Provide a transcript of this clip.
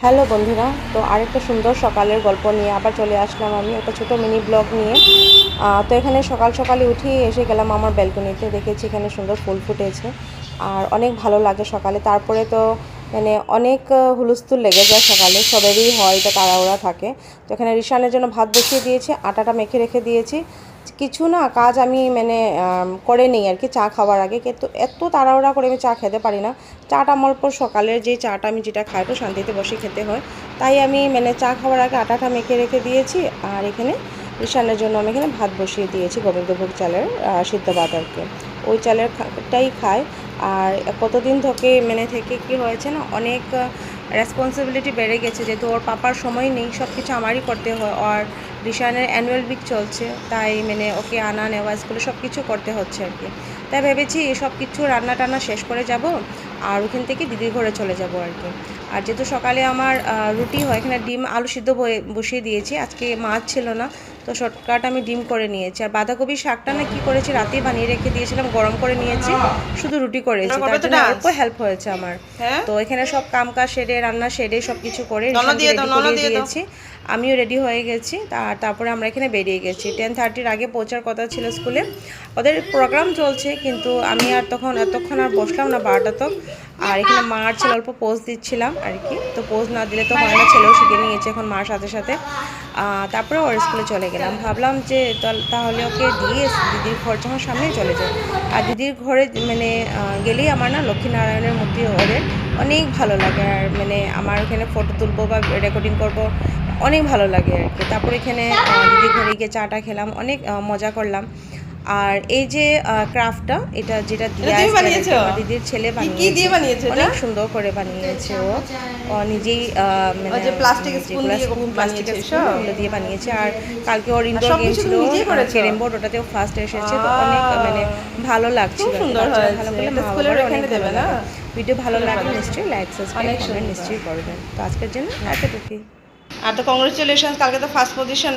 Hello বন্ধুরা, তো আরেকটা সুন্দর সকালের গল্প নিয়ে আবার চলে আসলাম আমি একটা ছোট মিনি ব্লগ নিয়ে। তো এখানে সকাল সকালে উঠি এসে গেলাম আমার ব্যালকনিতে, দেখেছি এখানে সুন্দর ফুল ফুটেছে আর অনেক ভালো লাগে সকালে। তারপরে তো মানে অনেক হুলস্থুল লেগে যায় সকালে, সবেরই হয়, এটা তাড়াহুড়া থাকে। তো এখানে রিশানের জন্য ভাত বসিয়ে দিয়েছি, আটাটা মেখে রেখে দিয়েছি। কিছু না কাজ আমি মানে করে নিই আর কি চা খাওয়ার আগে, কিন্তু এত তাড়াহুড়া করে আমি চা খেতে পারি না। চাটা আমার উপর সকালের যে চাটা আমি যেটা খাই একটু শান্তিতে বসে খেতে হয়, তাই আমি মানে চা খাওয়ার আগে আটাটা মেখে রেখে দিয়েছি। আর এখানে রিশানের জন্য আমি এখানে ভাত বসিয়ে দিয়েছি, গোবিন্দভোগ চালের সিদ্ধ ভাত আর কি, ওই চালেরটাই খাই। আর কতদিন থেকে কি হয়েছে না, অনেক রেসপন্সিবিলিটি বেড়ে গেছে, যেহেতু ওর পাপার সময় নেই, সব কিছু আমারই করতে হয়। আর রিশানের অ্যানুয়াল উইক চলছে, তাই মানে ওকে আনা নেওয়া স্কুলে সব কিছু করতে হচ্ছে আর কি। তাই ভেবেছি সব কিছু রান্না টান্না শেষ করে যাব আর ওখান থেকে দিদির ঘরে চলে যাব আর কি। আর যেহেতু সকালে আমার রুটি হয়, এখানে ডিম আলু সিদ্ধ বসিয়ে দিয়েছি, আজকে মাছ ছিল না, তো শর্টকাট আমি ডিম করে নিয়েছি। আর বাঁধাকপি শাকটা না কী করেছি, রাতেই বানিয়ে রেখে দিয়েছিলাম, গরম করে নিয়েছি, শুধু রুটি করেছি, তার জন্য অল্প হেল্প হয়েছে আমার। তো এখানে সব কাম কাজ সেরে, রান্না সেরে, সব কিছু করে রেডি করে দিয়েছি, আমিও রেডি হয়ে গেছি। তারপরে আমরা এখানে বেরিয়ে গেছি। 10:30-র আগে পৌঁছার কথা ছিল স্কুলে, ওদের প্রোগ্রাম চলছে, কিন্তু আমি আর এতক্ষণ আর বসলাম না 12টা তক। আর এখানে মার ছেলে অল্প পোজ দিচ্ছিলাম আর কি, তো পোজ না দিলে তো হয় না, ছেলেও শিখে নিয়েছে এখন মার সাথে সাথে। তারপরে ওর স্কুলে চলে গেলাম, ভাবলাম যে তাহলে ওকে দিয়ে দিদির ঘর যখন সামনেই চলে যায়। আর দিদির ঘরে মানে গেলেই আমার না লক্ষ্মীনারায়ণের মূর্তি ওদের অনেক ভালো লাগে, আর মানে আমার এখানে ফটো তুলবো বা রেকর্ডিং করবো অনেক ভালো লাগে আর কি। তারপর এখানে দিদির ঘরে গিয়ে চাটা খেলাম, অনেক মজা করলাম। আর এই যে ক্রাফটটা, এটা যেটা দিদির ছেলে বানিয়েছে, অনেক সুন্দর করে বানিয়েছে ও নিজেই, মানে প্লাস্টিকের স্পুন দিয়ে বানিয়েছে। আর কালকে ওর ইনডোর গেম ছিল ক্যারেম বোর্ড, ওটাতেও ফার্স্ট এসেছে, তো অনেক মানে ভালো লাগছিল। ভালো করলে মা বাবারও অনেক ভালো লাগে। ভিডিও ভালো লাগলে নিশ্চয়ই লাইক সাবস্ক্রাইব কমেন্ট নিশ্চয়ই করবেন। তো আজকের জন্য এতটুকুই। আর তো কংগ্রেচুলেশন, কালকে তো ফার্স্ট পজিশন।